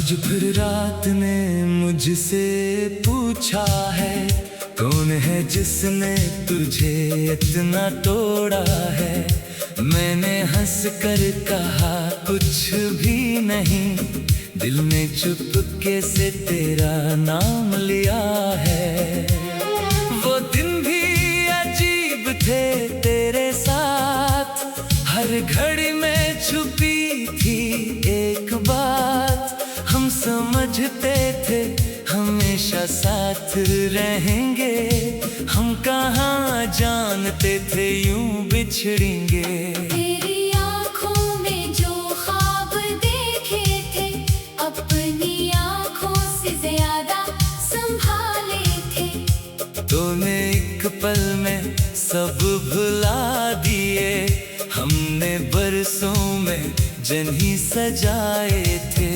आज फिर रात ने मुझसे पूछा है, कौन है जिसने तुझे इतना तोड़ा है। मैंने हंस कर कहा कुछ भी नहीं, दिल ने चुपके से तेरा नाम लिया है। वो दिन भी अजीब थे तेरे साथ, हर घड़ी में छुपी थी एक बात। हम समझते थे हमेशा साथ रहेंगे, हम कहाँ जानते थे यूं बिछड़ेंगे। तेरी आँखों में जो ख्वाब देखे थे, अपनी आँखों से ज्यादा संभाले थे। तूने एक पल में सब भुला दिए, हमने बरसों में जन्ही सजाए थे।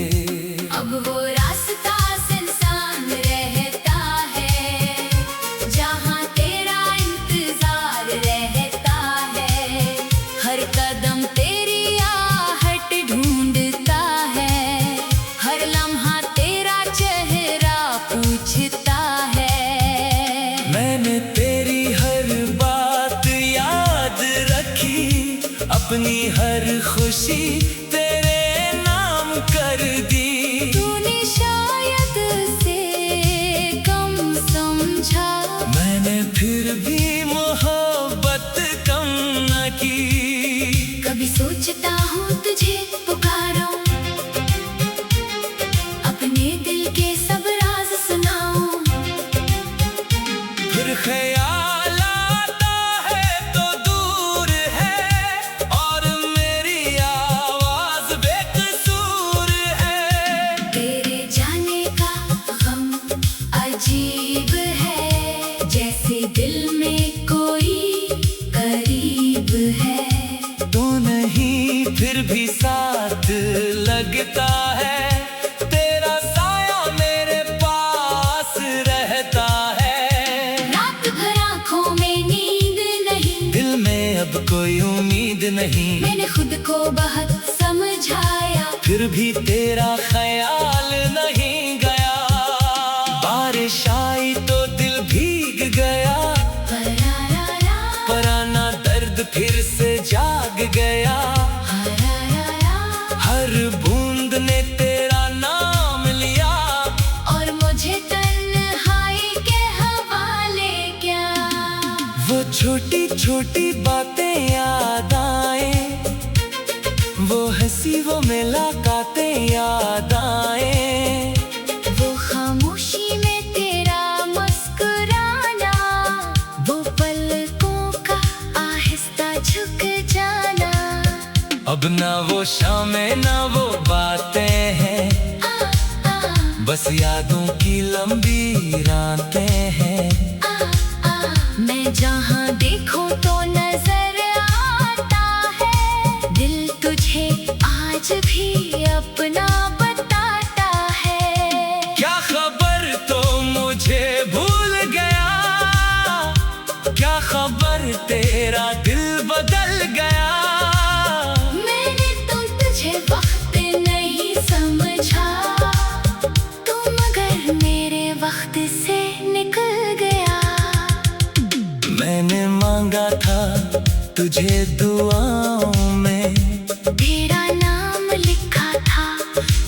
अब वो रास्ता सुनसान रहता है, जहाँ तेरा इंतजार रहता है। हर कदम तेरी आहट ढूंढता है, हर लम्हा तेरा चेहरा पूछता है। मैंने तेरी हर बात याद रखी, अपनी हर खुशी तेरे नाम कर दी। तूने शायद से कम समझा, मैंने फिर भी मोहब्बत कम न की। कभी सोचता हूँ तुझे पुकारूं, अपने दिल के सब राज सुनाऊं। फिर ख्याल आता है तो दूर है, और मेरी आवाज बेकसूर है। तेरे जाने का गम अजीब है, जैसे दिल में कोई करीब है। तू नहीं फिर भी साथ लगता है, तेरा साया मेरे पास रहता है। रात भर आँखों में नींद नहीं, दिल में अब कोई उम्मीद नहीं। मैंने खुद को बहुत समझाया, फिर भी तेरा ख्याल नहीं गया। बारिश आई तो दिल भीग गया, पराना दर्द फिर से जाग गया। हर बूंद ने तेरा नाम लिया, और मुझे तन्हाई के हवाले क्या। वो छोटी छोटी बातें याद आए, वो हंसी वो मुलाकातें याद आए। वो खामोशी में तेरा मुस्कुराना, वो पलकों का आहिस्ता झुक जाना। अब ना वो शामें ना वो बातें हैं, बस यादों की लंबी रातें हैं। मैं जहाँ देखूं तो नजर आता है, दिल तुझे आज भी अपना बताता है। क्या खबर तो मुझे भूल गया, क्या खबर तेरा दिल बदल गया। मैंने तो तुझे वक्त नहीं समझा, तू मगर मेरे वक्त से निकल गया। मैंने मांगा था तुझे दुआओं में, तेरा नाम लिखा था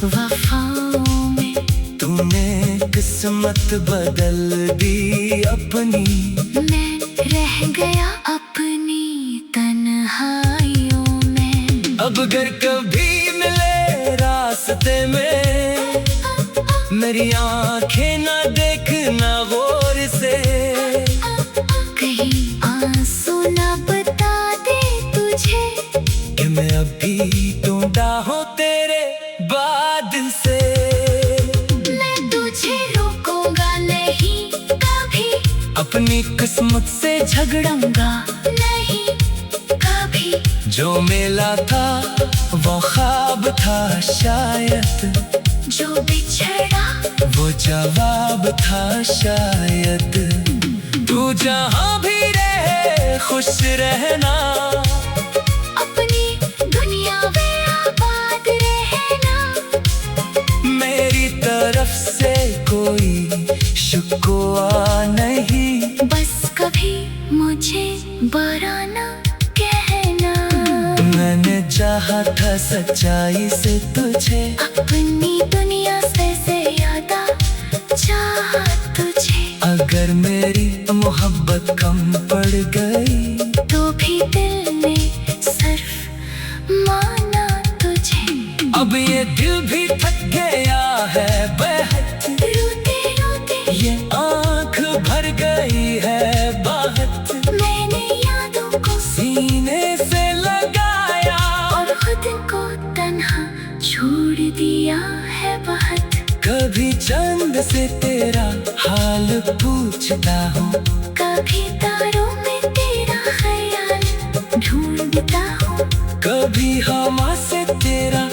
वफाओं में। तूने किस्मत बदल दी अपनी, मैं रह गया अपनी तन्हाइयों में। अब अगर कभी मिले रास्ते में, मेरी आंखें ना देखना गौर से। कहीं आंसू ना बता दे तुझे, कि मैं अभी ढूंढा हूँ तेरे बाद से। मैं तुझे रोकूंगा नहीं कभी, अपनी किस्मत से झगड़ूंगा नहीं कभी। जो मिला था वो ख्वाब था शायद, जो बिछड़ा वो जवाब था शायद। तू जहाँ भी रहे खुश रहना, अपनी दुनिया में आबाद रहना। मेरी हुआ नहीं। बस कभी मुझे बुरा ना कहना। मैंने चाहा था सच्चाई से तुझे, अपनी दुनिया से ज्यादा चाहा तुझे। अगर मेरी मोहब्बत कम पड़ गई तो भी दिल ने सिर्फ माना तुझे। अब ये दिल भी थक गया है बेहद, रोते रोते ये आँख भर गई है बाहत। मैंने यादों को सीने से लगाया और खुद को तन्हा छोड़ दिया है बहुत। कभी चंद से तेरा हाल पूछता हूँ, कभी तारों में तेरा ख्याल ढूंढता हूँ। कभी हवा से तेरा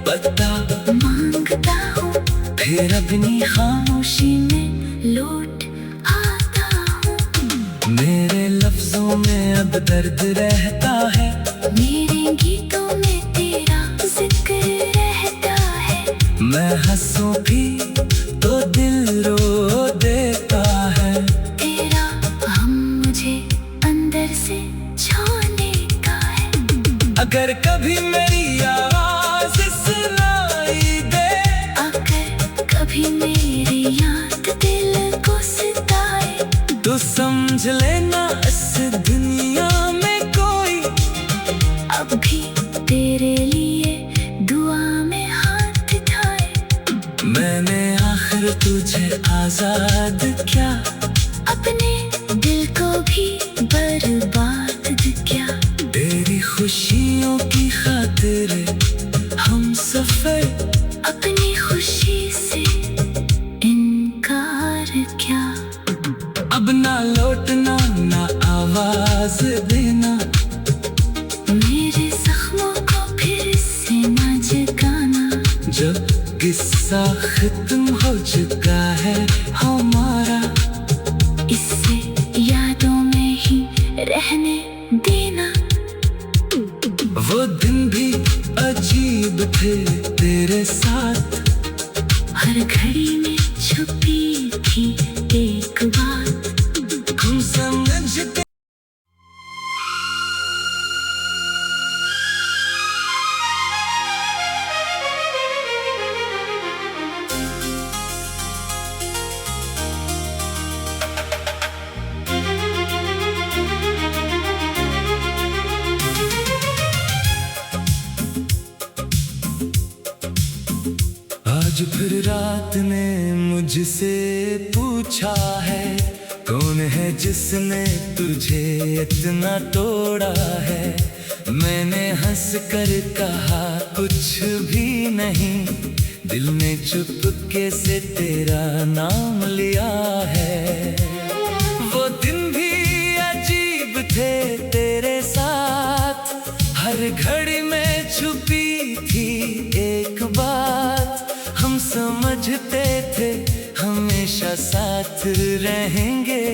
पता मांगता हूँ, फिर अपनी खामोशी में लौट आता हूँ। मेरे लफ्जों में अब दर्द रहता है, मेरे गीतों में तेरा जिक्र रहता है। मैं हंसूं भी तो दिल रो देता है। तेरा हम मुझे अंदर से छूने का है। अगर कभी मेरी आवाज सुनाई दे, अगर कभी मेरी याद दिल को सताए, तो समझ लेना इस दुनिया में कोई अब भी तेरे लिए दुआ में हाथ उठाए। मैंने आखिर तुझे आजाद क्या, अपने दिल को भी बर्बाद किया। तेरी खुशियों की खातिर हम सफर, अपनी खुशी से इनकार क्या। अब ना लौटना ना आवाज देना, मेरे जख्मों को फिर से न जगाना। जब किस्सा खत्म हो चुका है हमारा, इससे यादों में ही रहने देना। वो दिन भी अजीब थे तेरे साथ, हर घड़ी में छुपी थी एक बात। हम समझते आज फिर रात ने मुझसे पूछा है, कौन है जिसने तुझे इतना तोड़ा है। मैंने हंस कर कहा कुछ भी नहीं, दिल ने चुपके से तेरा नाम लिया है। वो दिन भी अजीब थे तेरे साथ, हर घड़ी में छुपी थी एक बात। हम समझते थे हमेशा साथ रहेंगे,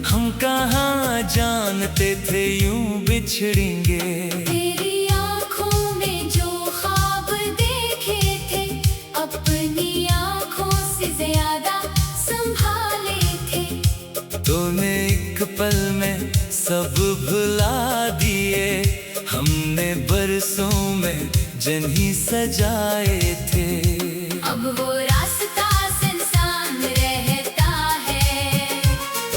हम कहाँ जानते थे यूं बिछड़ेंगे। तेरी आँखों में जो ख्वाब देखे थे, अपनी आँखों से ज्यादा संभाले थे। तूने एक पल में सब भुला दिए, हमने बरसों में जन्ही सजाए थे। अब वो रास्ता सुनसान रहता है,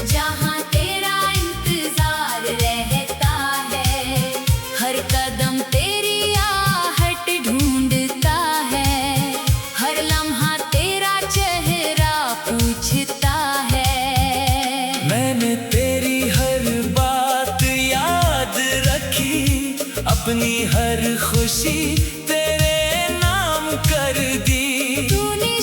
जहाँ तेरा इंतजार रहता है। हर कदम तेरी आहट ढूंढता है, हर लम्हा तेरा चेहरा पूछता है। मैंने तेरी हर बात याद रखी, अपनी हर खुशी तेरे नाम कर दी। तूने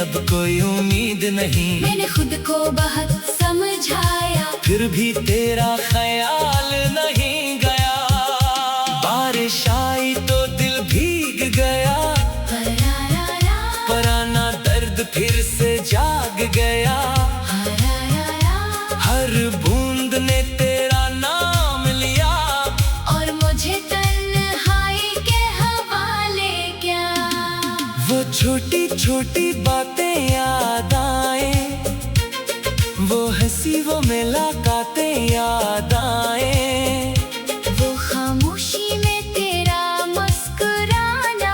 अब कोई उम्मीद नहीं। मैंने खुद को बहुत समझाया, फिर भी तेरा ख्याल नहीं गया। बारिश आई तो दिल भीग गया, पुराना दर्द फिर से जाग गया। हर बूंद ने तेरा नाम लिया, और मुझे तन्हाई के हवाले क्या। वो छोटी छोटी बातें याद आए, वो हंसी वो मुलाकातें याद आए। वो खामोशी में तेरा मुस्कुराना,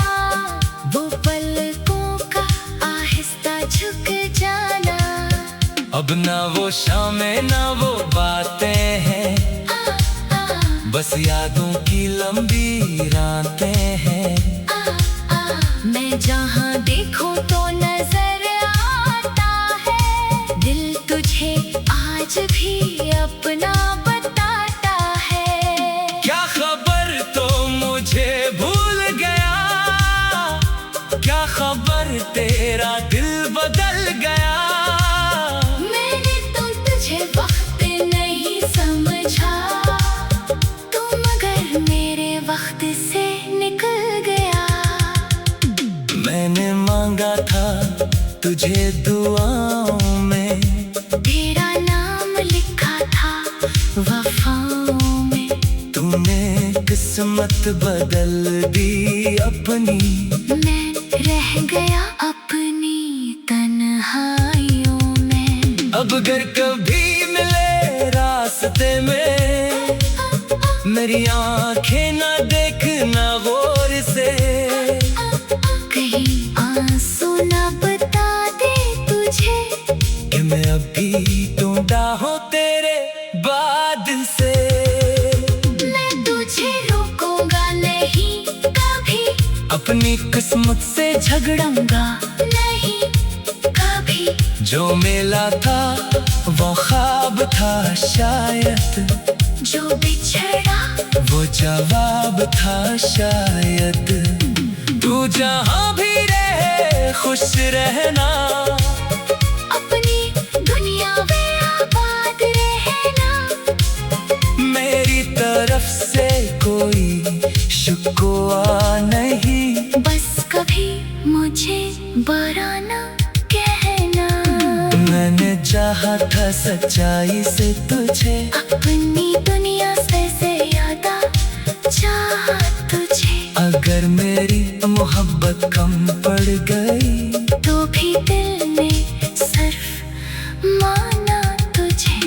वो पलकों का आहिस्ता झुक जाना। अब ना वो शामें ना वो बातें हैं, बस यादों की लंबी रातें हैं। मैं जहाँ देखूं तो नजर आता है, दिल तुझे आज भी अपना बताता है। क्या खबर तो मुझे भूल गया, क्या खबर तेरा दिल बदल गया। मैंने तो तुझे वक्त नहीं समझा, तू मगर मेरे वक्त से निकल गया। मैंने मांगा था तुझे दुआओं में, तेरा नाम लिखा था वफाओं में। तूने किस्मत बदल दी अपनी, मैं रह गया अपनी तन्हाइयों में। अब अगर कभी मिले रास्ते में, मेरी आंखें ना देखना गौर से। कहीं आंसू ना बता दे तुझे, कि मैं अभी ढूंढा हूँ तेरे बाद से। मैं तुझे रोकूंगा नहीं कभी, अपनी किस्मत से झगड़ूंगा नहीं कभी। जो मिला था वो ख्वाब था शायद, जो बिछड़ा वो जवाब था शायद। तू जहाँ भी रहे खुश रहना, अपनी दुनिया में आबाद रहना। मेरी तरफ से कोई शिकवा नहीं, बस कभी मुझे बुरा ना कहना। मैंने चाहा था सच्चाई से तुझे, अपनी दुनिया से ज्यादा चाहा तुझे। अगर मेरी मोहब्बत कम पड़ गई, तो भी दिल ने सिर्फ माना तुझे।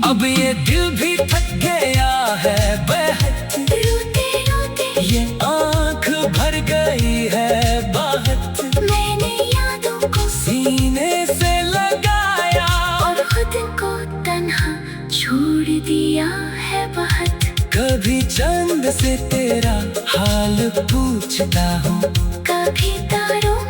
अब ये दिल भी थक गया है बेहद, रोते रोते ये आँख भर गई है बाहत। मैंने यादों को सीने से लगाया, और खुद को तन्हा छोड़ दिया है बहुत। कभी चंद से तेरा हाल पूछता हूँ, कभी तारों